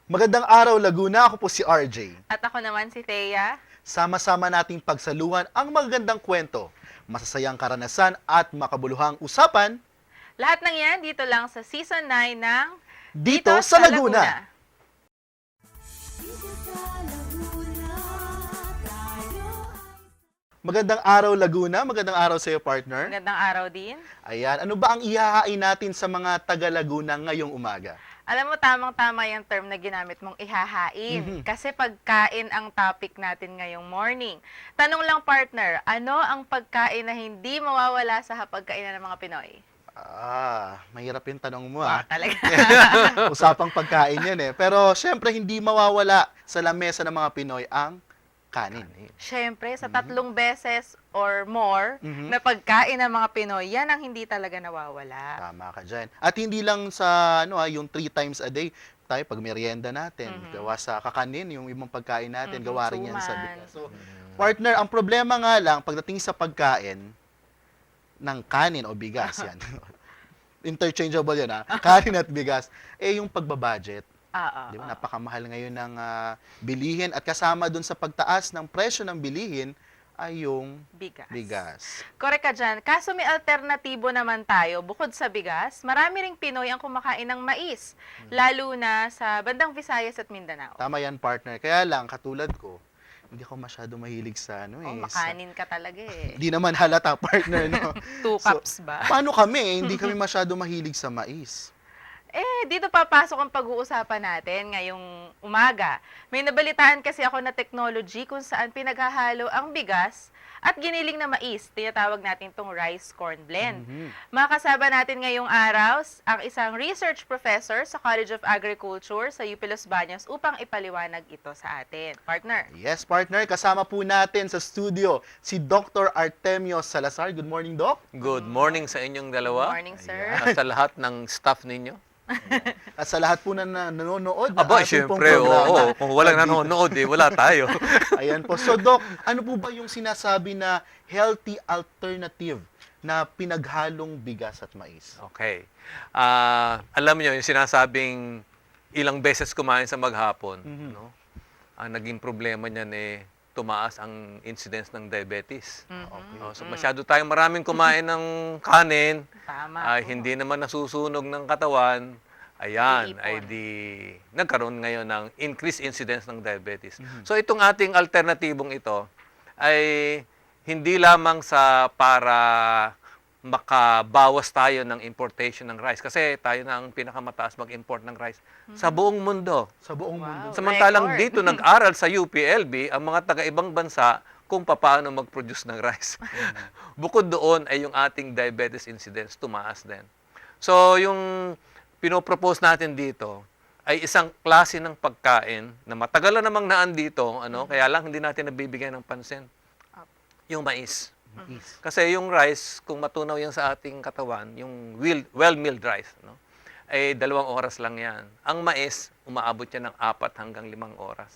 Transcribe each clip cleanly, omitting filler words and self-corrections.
Magandang araw Laguna, ako po si RJ. At ako naman si Thea. Sama-sama nating pagsaluhan ang magagandang kwento, masasayang karanasan at makabuluhang usapan Lahat ng yan dito lang sa Season 9 ng dito sa Laguna. Magandang araw Laguna, magandang araw sa iyo partner. Magandang araw din. Ayan, ano ba ang ihahain natin sa mga taga Laguna ngayong umaga? Alam mo, tamang-tama yung term na ginamit mong ihahain. Kasi pagkain ang topic natin ngayong morning. Tanong lang partner, ano ang pagkain na hindi mawawala sa hapagkainan ng mga Pinoy? Mahirap yung tanong mo Talaga. Usapang pagkain yan eh. Pero syempre hindi mawawala sa lamesa ng mga Pinoy ang kanin. Siyempre, sa 3 beses or more na pagkain ng mga Pinoy, yan ang hindi talaga nawawala. Tama ka dyan. At hindi lang sa yung 3 times a day, tayo pag merienda natin, gawa sa kakanin, yung ibang pagkain natin, gawa rin yan sa suman. bigas. So, partner, ang problema nga lang, pagdating sa pagkain ng kanin o bigas, yan. Interchangeable yan kanin at bigas, yung pagbabudget. Di ba? Napakamahal ngayon ng bilihin at kasama dun sa pagtaas ng presyo ng bilihin ay yung bigas. Correct ka dyan. Kaso may alternatibo naman tayo. Bukod sa bigas, marami ring Pinoy ang kumakain ng mais. Lalo na sa bandang Visayas at Mindanao. Tama yan, partner. Kaya lang, katulad ko, hindi ako masyado mahilig sa Makanin ka talaga eh. Hindi naman halata, partner, no? 2 cups ba? Paano kami? Hindi kami masyado mahilig sa mais. Dito papasok ang pag-uusapan natin ngayong umaga. May nabalitaan kasi ako na technology kung saan pinaghahalo ang bigas at giniling na mais. Tinatawag natin itong rice corn blend. Makakasama natin ngayong araw ang isang research professor sa College of Agriculture sa UP Los Baños upang ipaliwanag ito sa atin. Partner. Yes, partner. Kasama po natin sa studio si Dr. Artemio Salazar. Good morning, Doc. Good morning sa inyong dalawa. Good morning, sir. At sa lahat ng staff ninyo. At sa lahat po na nanonood na Aba, ating pong syempre, programa. oo. Kung walang nanonood, wala tayo. Ayan po. So, Doc, ano po ba yung sinasabi na healthy alternative na pinaghalong bigas at mais? Okay. Alam niyo, yung sinasabing ilang beses kumain sa maghapon, no? Ang naging problema niyan tumaas ang incidence ng diabetes. So masyado tayong maraming kumain ng kanin, Tama. hindi naman nasusunog ng katawan, ayan, ay nagkaroon ngayon ng increased incidence ng diabetes. So itong ating alternatibong ito ay hindi lamang para makabawas tayo ng importation ng rice. Kasi tayo na ang pinakamataas mag-import ng rice sa buong mundo. Sa buong mundo. Samantalang Record. dito nag-aral sa UPLB ang mga taga-ibang bansa kung paano mag-produce ng rice. Bukod doon ay yung ating diabetes incidence tumaas din. So yung pinopropose natin dito ay isang klase ng pagkain na matagal na namang naandito, kaya lang hindi natin nabibigyan ng pansin. Yung mais. Kasi yung rice, kung matunaw yan sa ating katawan, yung well-milled rice, ay 2 oras lang yan. Ang mais, umaabot yan ng 4 hanggang 5 oras.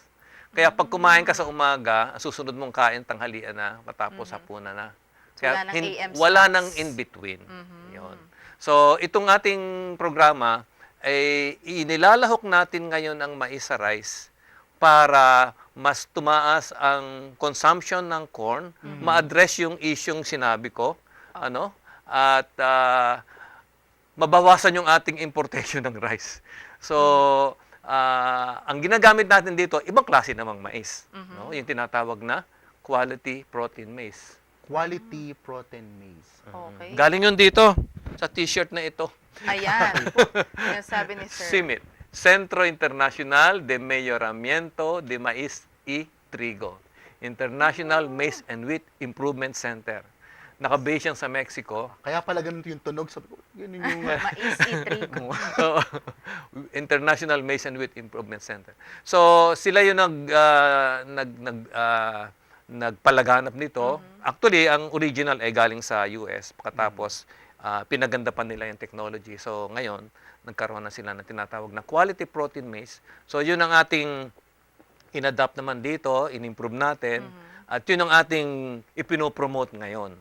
Kaya pag kumain ka sa umaga, ang susunod mong kain tanghalian na, matapos hapunan na. Kaya Wala ng AM wala snacks. nang in-between. Yun. So, itong ating programa, ay inilalahok natin ngayon ang mais sa rice para mas tumaas ang consumption ng corn, ma-address yung isyong sinabi ko, at mabawasan yung ating importation ng rice. So, ang ginagamit natin dito, ibang klase namang mais, yung tinatawag na quality protein maize. Quality protein maize. Okay. Galing yun dito, sa t-shirt na ito. Ayan. Yung sabi ni Sir. CIMIT, Centro Internacional de Mejoramiento de Maíz y Trigo. International Maize and Wheat Improvement Center. Naka-base yan sa Mexico. Kaya pala ganun yung tunog. Sabi ko, ganun yung... Mais itrigo. International Maize and Wheat Improvement Center. So, sila yung nagpalaganap nito. Actually, ang original ay galing sa US. Pagkatapos, pinaganda pa nila yung technology. So, ngayon, nagkaroon na sila ng tinatawag na quality protein maize. So, yun ang ating in-adapt naman dito, in-improve natin. At yun ang ating ipinopromote ngayon.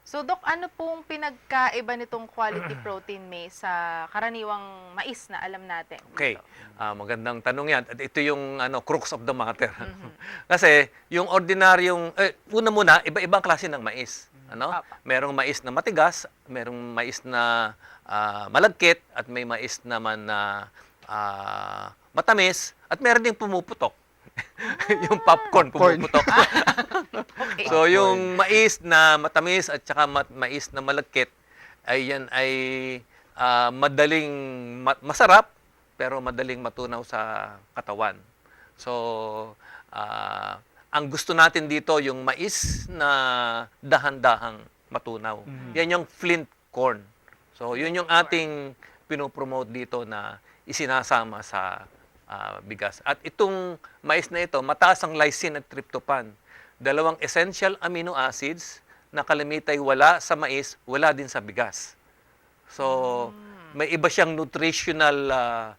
So, Dok, ano pong pinagkaiba nitong quality protein maize sa karaniwang mais na alam natin? Okay. Dito? Magandang tanong yan. At ito yung crux of the matter. Kasi yung ordinaryong, una muna, iba-ibang klase ng mais. Apa. Merong mais na matigas, merong mais na malagkit, at may mais naman na matamis, at meron ding pumuputok. Yung popcorn pumuputok. Okay. So yung mais na matamis at saka mais na malagkit ay yan ay madaling masarap pero madaling matunaw sa katawan. So ang gusto natin dito yung mais na dahan-dahang matunaw. Yan yung flint corn. So yun yung ating pinopromote dito na isinasama sa bigas. At itong mais na ito, mataas ang lysine at tryptophan. Dalawang essential amino acids na kalamitay wala sa mais, wala din sa bigas. So, may iba siyang nutritional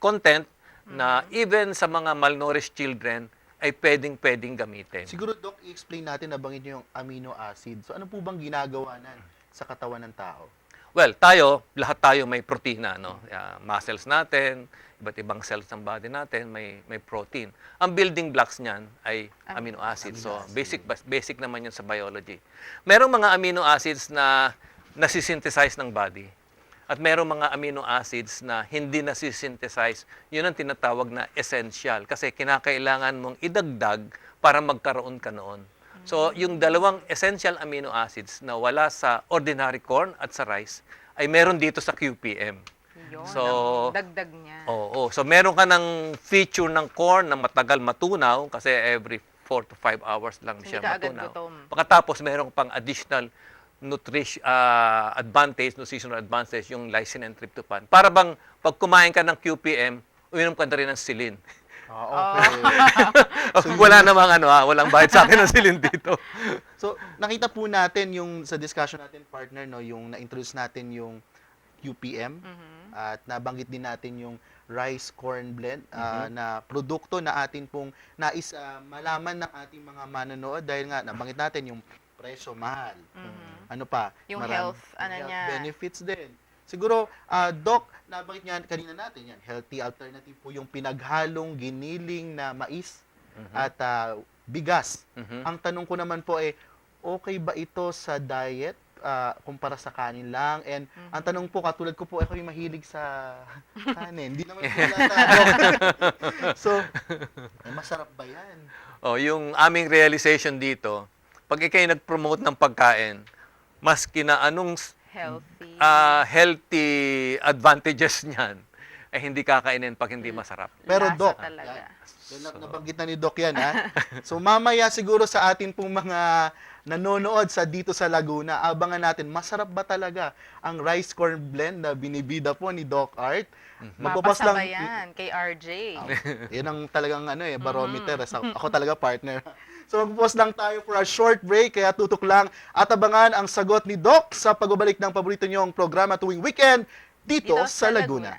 content na even sa mga malnourished children ay pwedeng gamitin. Siguro, Doc, i-explain natin, nabanggit niyo yung amino acid. So, ano po bang ginagawa sa katawan ng tao? Well, lahat tayo may protina, no? Muscles natin, iba't ibang cells ng body natin, may protein. Ang building blocks niyan ay amino acids. So, basic naman yun sa biology. Merong mga amino acids na nasisynthesize ng body. At merong mga amino acids na hindi nasisynthesize. Yun ang tinatawag na essential. Kasi kinakailangan mong idagdag para magkaroon ka noon. So, yung dalawang essential amino acids na wala sa ordinary corn at sa rice ay meron dito sa QPM. Yun, So, ang dagdag niya. Oo. So, meron ka ng feature ng corn na matagal matunaw kasi every 4 to 5 hours lang Hindi siya ka agad matunaw. gutom. Pagkatapos, meron pang additional advantage, nutritional advantage, yung lysine and tryptophan. Para bang pag kumain ka ng QPM, uminom ka na rin ng silin. Okay. Wala namang walang bayad sa akin ng silin dito. So, nakita po natin yung sa discussion natin, partner, no, yung na-introduce natin yung QPM at nabanggit din natin yung rice corn blend na produkto na atin pong nais malaman ng ating mga manonood dahil nga nabanggit natin yung presyo mahal. Ano pa? Yung Marami- health, niya. benefits din. Siguro, Doc, nabanggit niya kanina natin yan, healthy alternative po yung pinaghalong giniling na mais at bigas. Ang tanong ko naman po okay ba ito sa diet kumpara sa kanin lang? And ang tanong po, katulad ko po, ako yung mahilig sa kanin. Hindi naman po So, masarap ba yan? Yung aming realization dito, pag ikay nag-promote ng pagkain, maski na anong Healthy. healthy advantages niyan, ay hindi kakainin pag hindi masarap. Pero Lasa Doc, talaga. nabanggit na ni Doc yan, ha? So, mamaya siguro sa atin pong mga nanonood dito sa Laguna, abangan natin, masarap ba talaga ang rice corn blend na binibida po ni Doc Art? Magpapas Mapasabay yan kay RJ. Yan ang talagang barometer. Ako talaga partner. So mag-pause lang tayo for a short break, kaya tutok lang at abangan ang sagot ni Doc sa pagbabalik ng paborito niyong programa tuwing weekend dito sa Laguna.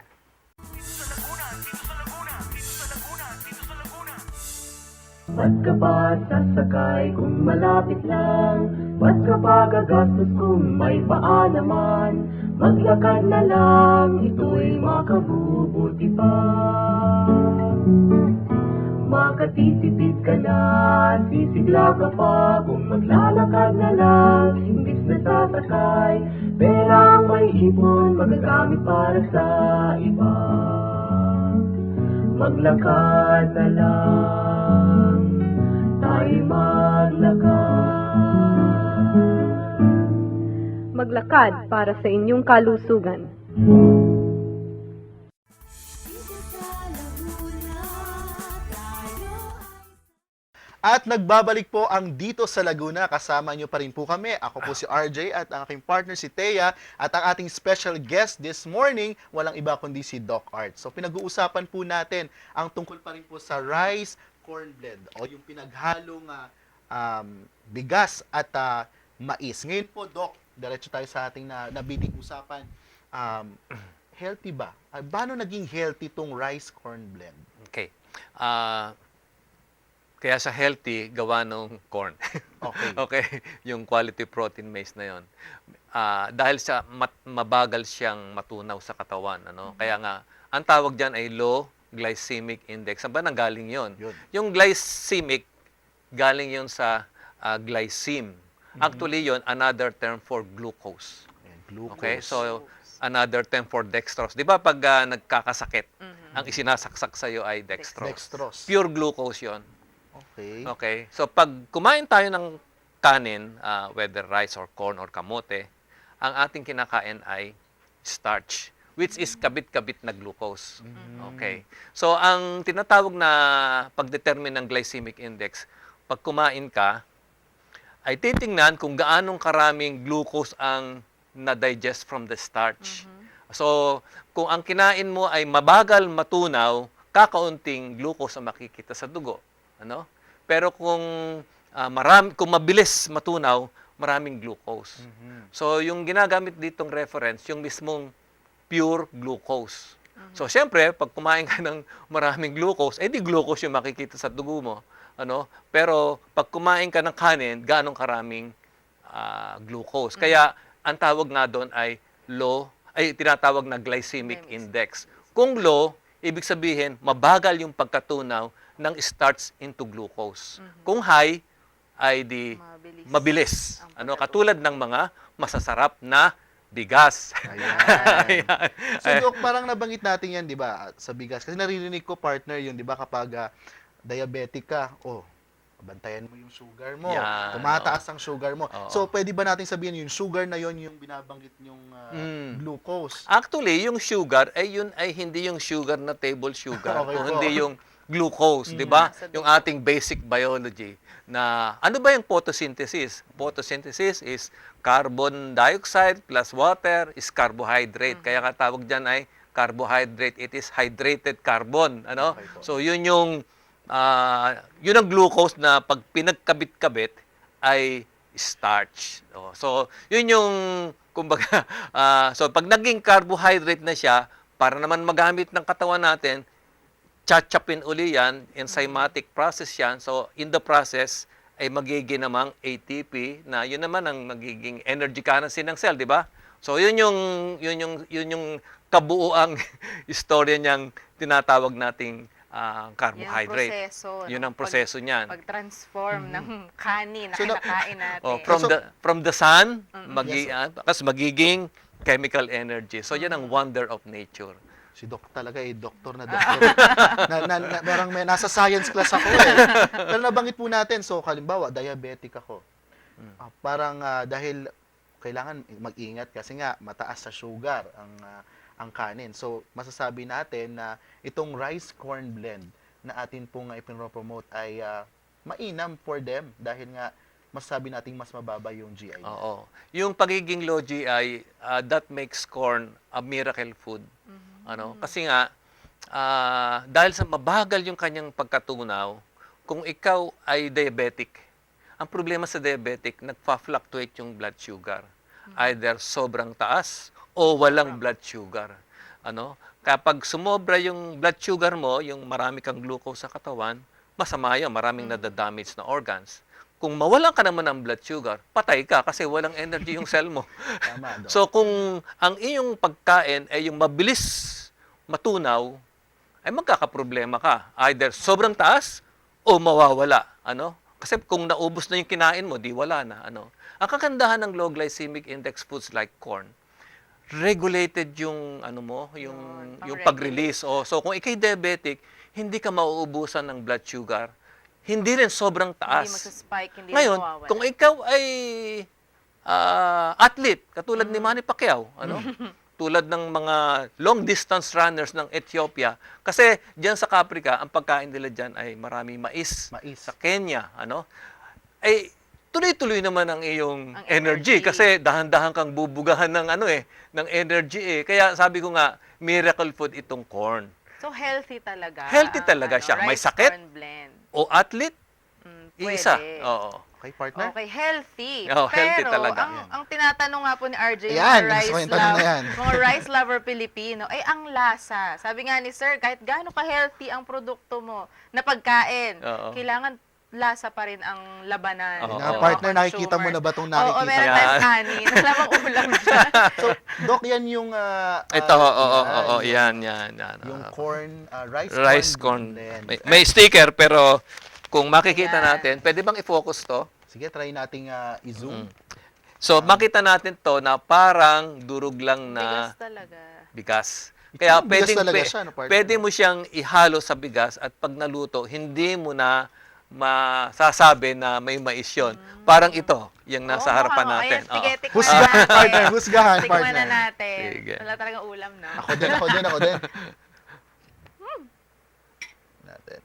Ba't ka ba sasakay kung malapit lang? Ba't ka pa gagastos kung may paa naman? Maglakad na lang, ito'y makabubuti pa. Makatitipid ka na, sisigla ka pa. Kung maglalakad na lang, imbis na sasakay. Perang may ipon, magagamit para sa iba. Maglakad na lang, tayo maglakad. Maglakad para sa inyong kalusugan. At nagbabalik po ang Dito sa Laguna. Kasama niyo pa rin po kami. Ako po si RJ at ang aking partner si Thea. At ang ating special guest this morning, walang iba kundi si Doc Art. So pinag-uusapan po natin ang tungkol pa rin po sa rice corn blend o yung pinaghalong bigas at mais. Ngayon po, Doc, diretso tayo sa ating nabiting usapan. Healthy ba? Paano naging healthy tong rice corn blend? Okay. Kaya sa healthy, gawa ng corn. Okay. Okay, yung quality protein maize na yon. Dahil sa mabagal siyang matunaw sa katawan, ano? Kaya nga ang tawag diyan ay low glycemic index. Saan ba nanggaling yon? Yun. Yung glycemic galing yon sa glycem. Actually yon another term for glucose. Ayan, glucose. Okay? So another term for dextrose. 'Di ba pag nagkakasakit, ang isinasaksak sa iyo ay dextrose. Dextrose. Pure glucose 'yon. Okay. Okay? So, pag kumain tayo ng kanin, whether rice or corn or kamote, ang ating kinakain ay starch, which is kabit-kabit na glucose. Okay? So, ang tinatawag na pag-determine ng glycemic index, pag kumain ka, ay titingnan kung gaanong karaming glucose ang na-digest from the starch. So, kung ang kinain mo ay mabagal matunaw, kakaunting glucose ang makikita sa dugo. Ano? Pero kung kung mabilis matunaw, maraming glucose. So, yung ginagamit ditong reference, yung mismong pure glucose. So, syempre, pag kumain ka ng maraming glucose, di glucose yung makikita sa dugo mo. Ano? Pero, pag kumain ka ng kanin, ganong karaming glucose. Kaya, ang tawag nga doon ay tinatawag na glycemic index. Kung low, ibig sabihin, mabagal yung pagkatunaw ng starch into glucose. Kung high, ay di mabilis. Ano, katulad ng mga masasarap na bigas. Ayan. So, Doc, parang nabanggit natin yan, di ba, sa bigas. Kasi naririnig ko, partner, yun, di ba, kapag diabetic ka, bantayan mo yung sugar mo. Yan, Tumataas ang sugar mo. Oo. So, pwede ba natin sabihin yung sugar na yon yung binabanggit yung glucose? Actually, yung sugar, yun ay hindi yung sugar na table sugar. Okay Kung po. hindi yung glucose, di ba? Nasa Yung ating basic biology. Na, ano ba yung photosynthesis? Photosynthesis is carbon dioxide plus water is carbohydrate. Kaya nga tawag dyan ay carbohydrate. It is hydrated carbon. Ano? Okay po. So, yun ang glucose na pag pinagkabit-kabit ay starch. So, yun yung, kumbaga, so pag naging carbohydrate na siya, para naman magamit ng katawan natin, chachapin uli yan, enzymatic process yan. So, in the process, ay magiging namang ATP na yun naman ang magiging energy currency ng cell, di ba? So, yun yung kabuuang istorya niyang tinatawag nating carbohydrate. Yung proseso. Yun no? ang proseso niyan. Pag-transform ng kanin na So, kinakain natin. From the sun, magiging chemical energy. So, yan ang wonder of nature. Si Doc talaga doktor na doktor. Parang nasa science class ako eh. Pero nabanggit po natin, so halimbawa, diabetic ako. Parang dahil kailangan mag-ingat kasi nga mataas sa sugar ang kanin. So, masasabi natin na itong rice corn blend na atin pong ipinopromote ay mainam for them dahil nga masasabi nating mas mababa yung GI niya. Oo. Yung pagiging low GI, that makes corn a miracle food. Ano? Kasi nga, dahil sa mabagal yung kanyang pagkatunaw, kung ikaw ay diabetic, ang problema sa diabetic, nagpa-fluctuate yung blood sugar. Either sobrang taas o walang blood sugar. Ano? Kapag sumobra yung blood sugar mo, yung marami kang glucose sa katawan, masama yun, maraming nadadamage na organs. Kung mawalan ka naman ng blood sugar, patay ka kasi walang energy yung cell mo. Tama, Doc. So kung ang iyong pagkain ay yung mabilis matunaw, ay magkakaproblema ka. Either sobrang taas o mawawala. Ano? Kasi kung naubos na yung kinain mo, di wala na. Ano? Ang kagandahan ng low glycemic index foods like corn, regulated yung yung pag-release. So kung ikay diabetic, hindi ka mauubusan ng blood sugar. Hindi rin sobrang taas. Hindi magsaspike, hindi Ngayon, mawawala. kung ikaw ay athlete, katulad ni Manny Pacquiao, tulad ng mga long-distance runners ng Ethiopia, kasi diyan sa Caprica, ang pagkain nila diyan ay marami mais. Mais. Sa Kenya, ay tuloy-tuloy naman ang iyong Ang energy energy. kasi dahan-dahan kang bubugahan ng ng energy. Kaya sabi ko nga, miracle food itong corn. So, healthy talaga. Healthy talaga siya. May rice sakit? corn blend. O athlete, Pwede. isa. Oo. Okay, partner? Okay, healthy. Oh, healthy Pero, talaga. ang tinatanong nga po ni RJ, Ayan, mga gusto ko yung tanong na yan. mga rice lover Pilipino, ay ang lasa. Sabi nga ni Sir, kahit gaano ka-healthy ang produkto mo na pagkain, Oo. kailangan lasa pa rin ang labanan. Oo. ng Na, mga partner, nakikita mo consumers. na ba itong Oo, nakikita? meron Yan. tayong kanin. Malamang ulam dyan. So, Doc, yan yung... Ito, yan, yan. yung corn, Rice corn. blend. May sticker, pero kung makikita Ayan. natin, pwede bang i-focus to? Sige, try nating i-zoom. So, makita natin to na parang durog lang Bigas na talaga. bigas. Kaya Bigas pwedeng, talaga siya, no, partner? pwede mo siyang ihalo sa bigas at pag naluto, hindi mo na masasabi na may mais yun. Parang ito, yung nasa Oo, harapan mukhang, natin. Ayan, Oo. sige, tikman Husgahan, natin. partner. Husgahan, Tikman na partner. natin. Sige. Wala talagang ulam, no? Ako din. Natin.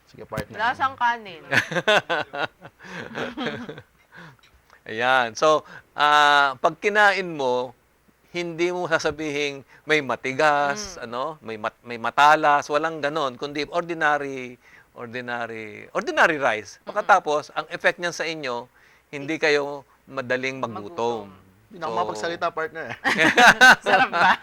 Sige, partner. Lasang kanin. Ayan. So, pag kinain mo, hindi mo sasabihin may matigas, may matalas, walang ganon, kundi ordinary rice. Pagkatapos, ang effect niyan sa inyo, hindi kayo madaling magutom. Hindi na ako mapagsalita, partner. Sarap ba?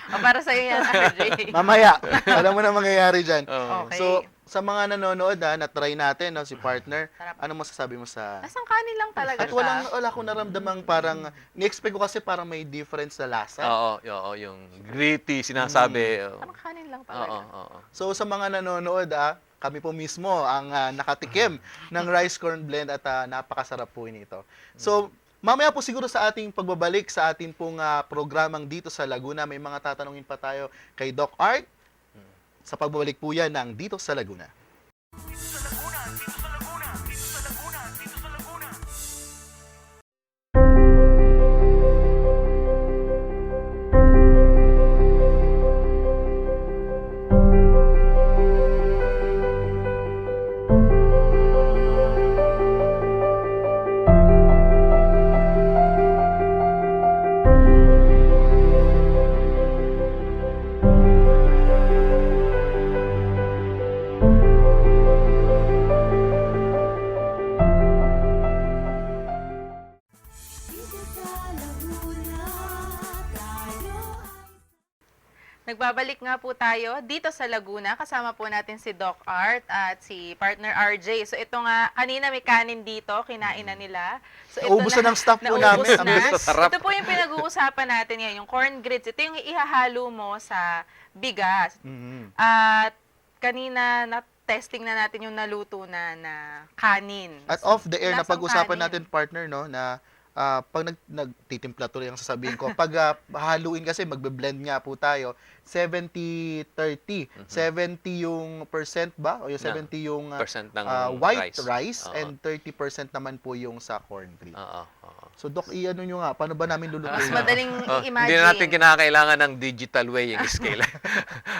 O, para sa iyo yan, RJ. Mamaya, alam mo na mangyayari dyan. Oo. Okay. So, sa mga nanonood, na-try natin, no, si partner, Sarap. ano masasabi mo sa... Lasang kanin lang talaga At siya. wala akong naramdamang parang, ni-expect ko kasi parang may difference na lasa. Oo, yung gritty sinasabi. Parang kanin lang Oo, talaga. oo. So, sa mga nanonood, kami po mismo ang nakatikim ng rice corn blend at napakasarap po nito. So, mamaya po siguro sa ating pagbabalik sa ating pong programang dito sa Laguna, may mga tatanungin pa tayo kay Doc Art. Sa pagbabalik po yan ng Dito sa Laguna. Nagbabalik nga po tayo dito sa Laguna. Kasama po natin si Doc Art at si partner RJ. So ito nga, kanina may kanin dito, kinain na nila. So Naubos na ng staff po namin. naubos Ang na. bilis. Sarap. Ito po yung pinag-uusapan natin ngayon, yung corn grits. Ito yung ihahalo mo sa bigas. Mhm. At kanina na-testing na natin yung naluto na kanin. At off the air, na Lasang pag-usapan kanin. natin, partner, no, na pag nagtitimpla tuloy ang sasabihin ko, pag haluin kasi, magbe-blend nga po tayo, 70-30. 70 yung percent ba? O yung 70 yung Percent ng white rice Oo. and 30% naman po yung sa corn green. Oo. So, Doc, i-ano nyo nga, paano ba namin lulutuin? Mas madaling Oh, i-imagine. hindi na natin kinakailangan ng digital weighing scale.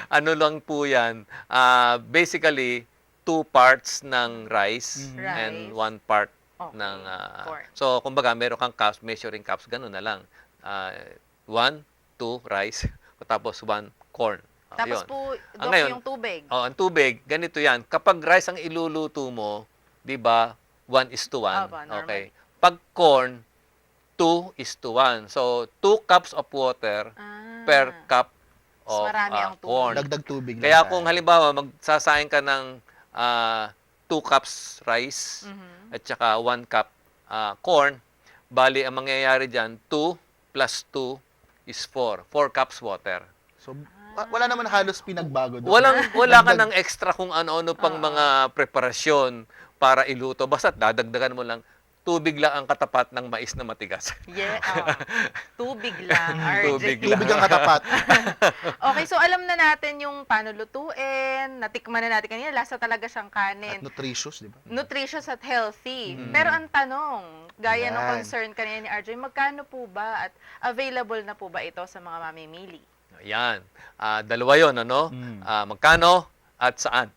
Ano lang po yan? Basically, 2 parts ng rice Mhm. and Rice. 1 part Okay. ng... Corn. so, kumbaga, meron kang cups, measuring cups, gano'n na lang. 1, 2 rice, tapos 1 corn. Tapos Yun. po, Doc, ngayon, yung tubig. Ang tubig, ganito yan. Kapag rice ang iluluto mo, di ba, 1:1. Aba, normal. Okay. Pag corn, 2:1. So, 2 cups of water per cup Mas of marami ang tubig. corn. Dagdag tubig lang Kaya tayo. kung halimbawa, magsasaing ka ng 2 cups rice Mhm. at saka 1 cup corn, bali ang mangyayari dyan, 2 plus 2 is 4. 4 cups water. So, wala naman halos pinagbago doon. Wala ka ng extra kung ano-ano pang mga preparasyon para iluto. Basta dadagdagan mo lang, tubig lang ang katapat ng mais na matigas. Yeah, tubig lang, RJ. Tubig lang. Tubig ang katapat. Okay, so alam na natin yung paano lutuin, natikman na natin kanina, lasa talaga siyang At kanin. nutritious, di ba? Nutritious at healthy. Pero ang tanong, gaya ng Yan. concern kanina ni RJ, magkano po ba at available na po ba ito sa mga mamimili? Ayan. Dalawa yon ano? Mm. Magkano at saan?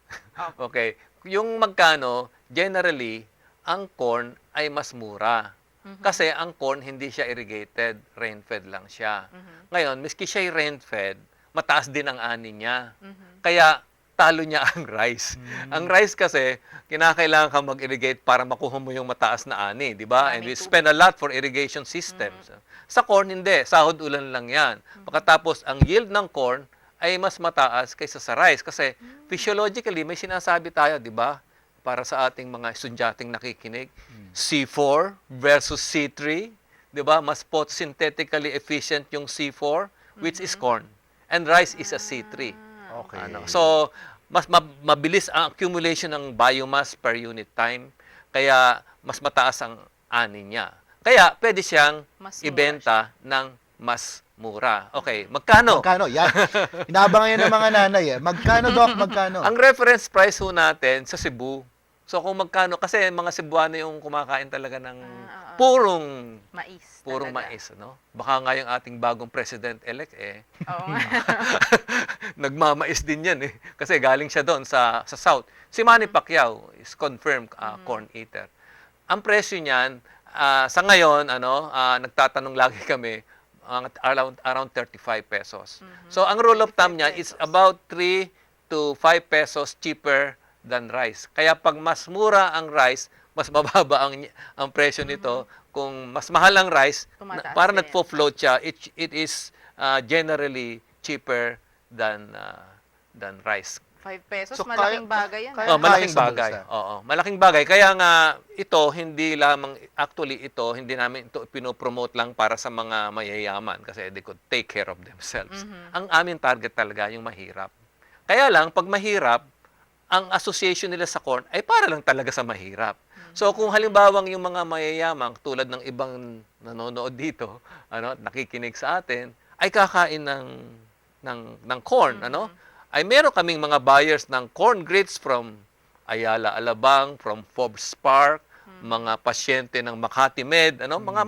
Okay. Yung magkano, generally, ang corn ay mas mura. Kasi ang corn, hindi siya irrigated, rain-fed lang siya. Ngayon, miski siya rain-fed, mataas din ang ani niya. Kaya, talo niya ang rice. Ang rice kasi, kinakailangan kang mag-irrigate para makuha mo yung mataas na ani, di ba? And we Maraming spend a lot for irrigation systems. Sa corn, hindi. Sahod ulan lang yan. Pagkatapos, ang yield ng corn ay mas mataas kaysa sa rice. Kasi, physiologically, may sinasabi tayo, di ba? para sa ating mga estudyanteng nakikinig. C4 versus C3, 'di ba? Mas photosynthetically efficient yung C4, which is corn, and rice is a C3. Okay. So, mas mabilis ang accumulation ng biomass per unit time, kaya mas mataas ang ani niya. Kaya pwede siyang Mas mura ibenta ng mas mura. Okay, magkano? Magkano? Yan. Inaabangan yan ng mga nanay eh. Magkano, Doc? Magkano? Ang reference price ho natin sa Cebu. So kung magkano, kasi mga Cebuano yung kumakain talaga ng purong Mais. Talaga. mais, no? Baka nga yung ating bagong president-elect Oo nga. nagmamais din yan kasi galing siya doon sa South. Si Manny Pacquiao is confirmed corn eater. Ang presyo niyan sa ngayon, nagtatanong lagi kami, around 35 pesos. So ang rule of thumb niya is about 3 to 5 pesos cheaper than rice. Kaya pag mas mura ang rice, mas mababa ang presyo nito. Kung mas mahal ang rice, Tumataas para din. nagfo-float siya, it is generally cheaper than rice. 5 pesos, So, malaking bagay yan. kaya- Malaking sa bagay. bulsa. Oo, malaking bagay. Kaya nga ito hindi namin ito pinopromote lang para sa mga mayayaman kasi they could take care of themselves. Ang aming target talaga yung mahirap. Kaya lang pag mahirap, ang association nila sa corn ay para lang talaga sa mahirap. So kung halimbawang yung mga mayayamang tulad ng ibang nanonood dito, nakikinig sa atin, ay kakain ng corn, ay meron kaming mga buyers ng corn grits from Ayala Alabang, from Forbes Park, mga pasyente ng Makati Med, mga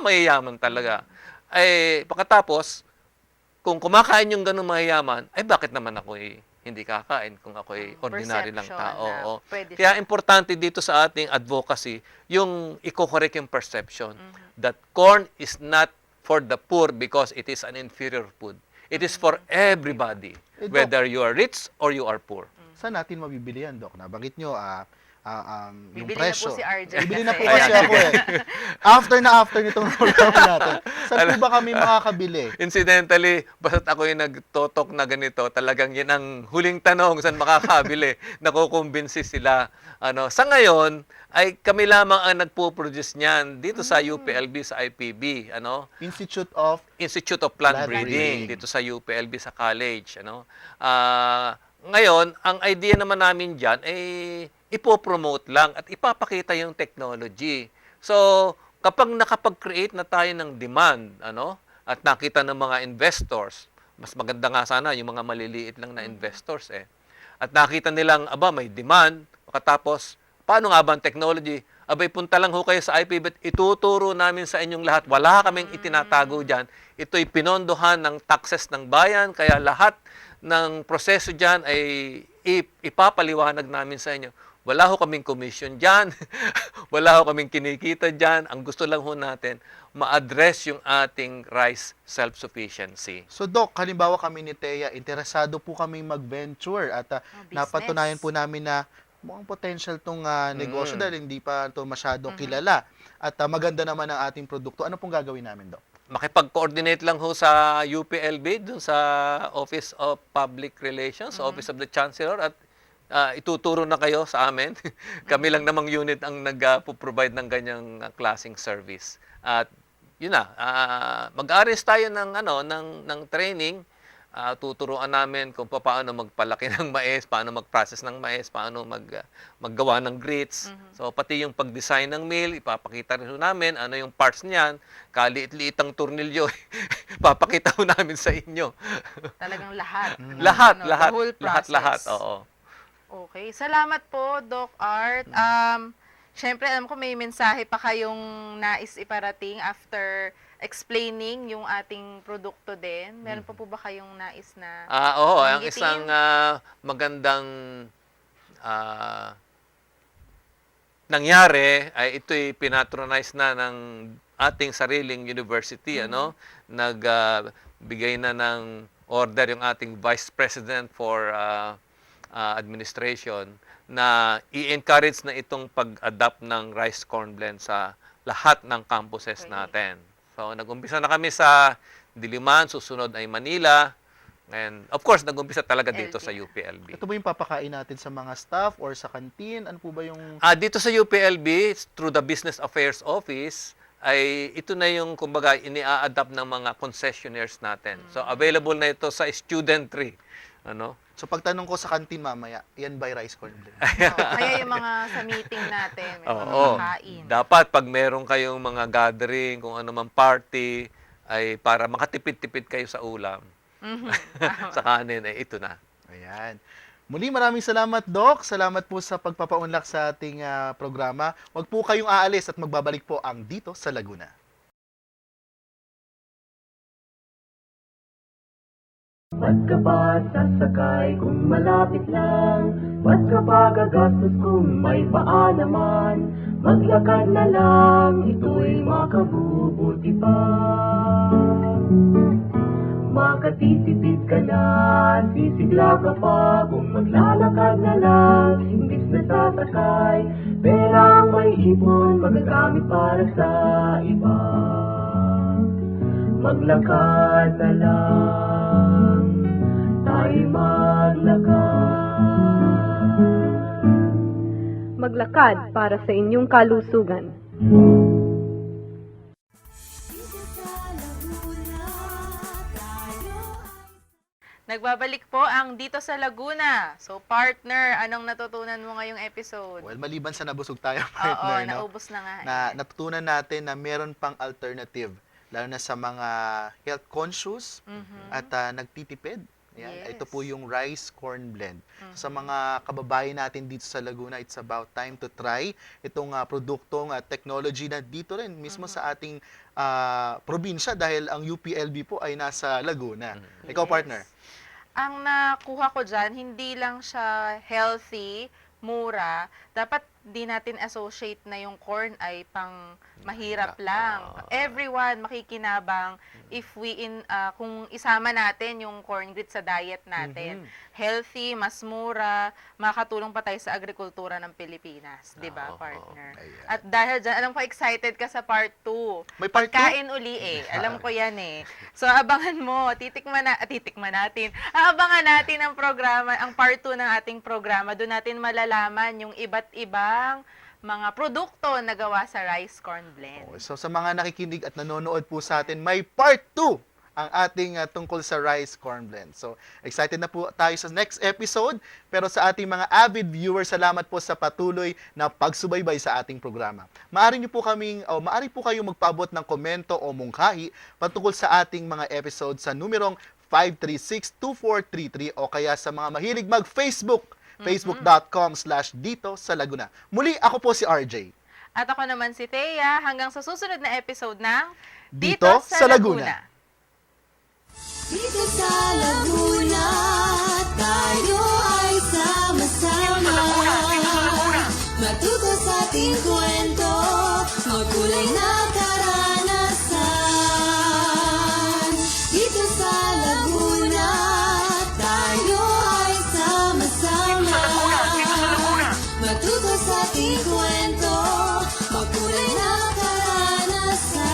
mayayaman talaga. Ay pagkatapos, kung kumakain yung ganung mayayaman, ay bakit naman ako hindi kakain kung ako'y ordinary lang Perception tao? na Oo. pwede Kaya siya. importante dito sa ating advocacy, yung i-correct yung perception that corn is not for the poor because it is an inferior food. It is for everybody, Doc, whether you are rich or you are poor. saan natin mabibili yan, Doc? Nabanggit nyo, yung Bibili na presyo. po si RJ. Bibili na po kasi ako eh. After nitong program natin. Saan po ba kami makakabili? Incidentally, basta't ako yung nagtotok na ganito, talagang yan ang huling tanong saan makakabili. Nakukumbinsi sila. Sa ngayon, ay kami lamang ang nagpo-produce niyan dito sa UPLB, sa IPB. Institute of Institute of Plant Plant Breeding Breeding. dito sa UPLB sa college. Ngayon, ang idea naman namin dyan ay ipopromote lang at ipapakita yung technology. So, kapag nakapag-create na tayo ng demand, at nakita ng mga investors, mas maganda nga sana yung mga maliliit lang na investors At nakita nilang, may demand, makatapos, paano nga ba ang technology? Punta lang ho kayo sa IPB at ituturo namin sa inyong lahat. Wala kaming itinatago dyan. Ito'y pinondohan ng taxes ng bayan, kaya lahat ng proseso dyan ay ipapaliwanag namin sa inyo. Wala ho kaming commission dyan. Wala ho kaming kinikita dyan. Ang gusto lang ho natin, ma-address yung ating rice self-sufficiency. So, Doc, halimbawa kami ni Thea, interesado po kaming mag-venture at business. napatunayan po namin na mukhang potential tong negosyo dahil hindi pa ito masyadong kilala. At maganda naman ang ating produkto. Ano pong gagawin namin, Doc? Makipag-coordinate lang ho sa UPLB, dun sa Office of Public Relations, Office of the Chancellor, at ituturo na kayo sa amin. Kami lang namang unit ang nag-provide ng ganyang klaseng service. At yun na, mag-arrange tayo ng training. Tuturuan namin kung paano magpalaki ng mais, paano mag-process ng mais, paano maggawa ng grits. So pati yung pag-design ng mill, ipapakita rin namin ano yung parts niyan, kaliit-liit ang tornilyo, papakita ho namin sa inyo. Talagang lahat. Lahat, the whole process. lahat, oo. Okay. Salamat po, Doc Art. Siyempre, alam ko may mensahe pa kayong nais iparating after explaining yung ating produkto din. Meron pa po ba kayong nais na Oo, ang banggitin? isang magandang nangyari ay ito'y pinatronize na ng ating sariling university, nagbigay na ng order yung ating Vice President for Administration na i-encourage na itong pag-adapt ng rice corn blend sa lahat ng campuses Okay. natin. So, nag-umpisa na kami sa Diliman, susunod ay Manila, And of course, nag-umpisa talaga dito LB. sa UPLB. Ito ba yung papakain natin sa mga staff or sa canteen? Ano po ba yung... Dito sa UPLB, through the Business Affairs Office, ay ito na yung kumbaga ini-adapt ng mga concessionaires natin. So available na ito sa studentry. Ano? So pagtanong ko sa canteen mamaya, yan by rice corn blend. Kaya yung mga sa meeting natin, may mga Oo. kain. Dapat pag meron kayong mga gathering, kung ano man party, ay para makatipid-tipid kayo sa ulam. Sa kanin, ay ito na. Ayan. Muli maraming salamat, Doc. Salamat po sa pagpapaunlak sa ating programa. Huwag po kayong aalis at magbabalik po ang Dito sa Laguna. Ba't ka ba sasakay kung malapit lang? Ba't ka pa gagastos kung may paa naman? Maglakad na lang, ito'y makabubuti pa. Makatitipid ka na, sisigla ka pa. Kung maglalakad na lang, imbis na sasakay. Perang may ipon, magagamit para sa iba. Maglakad na lang, tayo maglakad. Maglakad para sa inyong kalusugan. Nagbabalik po ang Dito sa Laguna. So, partner, anong natutunan mo ngayong episode? Well, maliban sa nabusog tayo, Oo, partner, no? naubos na nga. Na natutunan natin na meron pang alternative, lalo na sa mga health conscious at nagtitipid. Ayan, Yes. ito po yung rice corn blend. Sa mga kababayan natin dito sa Laguna, it's about time to try itong produktong technology na dito rin mismo sa ating probinsya dahil ang UPLB po ay nasa Laguna. Ikaw, Yes. partner? Ang nakuha ko dyan, hindi lang siya healthy, mura, dapat di natin associate na yung corn ay pang mahirap lang. Everyone makikinabang if kung isama natin yung corn grits sa diet natin. Healthy, mas mura, makakatulong pa tayo sa agrikultura ng Pilipinas, 'di ba, partner? Ayan. At dahil dyan, alam ko excited ka sa part 2. May part 2? Kain uli eh. Alam ko yan eh. So, abangan mo. Titikman natin. Abangan natin ang programa, ang part 2 ng ating programa. Doon natin malalaman yung iba't ibang mga produkto na gawa sa rice corn blend. So sa mga nakikinig at nanonood po sa atin, may part 2 ang ating tungkol sa rice corn blend. So excited na po tayo sa next episode. Pero sa ating mga avid viewers, salamat po sa patuloy na pagsubaybay sa ating programa. Maaari po kayong magpaabot ng komento o mungkahi patungkol sa ating mga episode sa numerong 536-2433 o kaya sa mga mahilig mag-Facebook, facebook.com/Dito sa Laguna. Muli, ako po si RJ. At ako naman si Thea, hanggang sa susunod na episode ng Dito sa Laguna. Dito sa Laguna, tayo ay sama-sama. Matuto sa ating kwento, magkulay na karanasan. Dito sa Laguna, tayo ay sama-sama. Matuto sa ating kwento, magkulay na karanasan.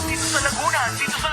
Dito sa Laguna, dito sa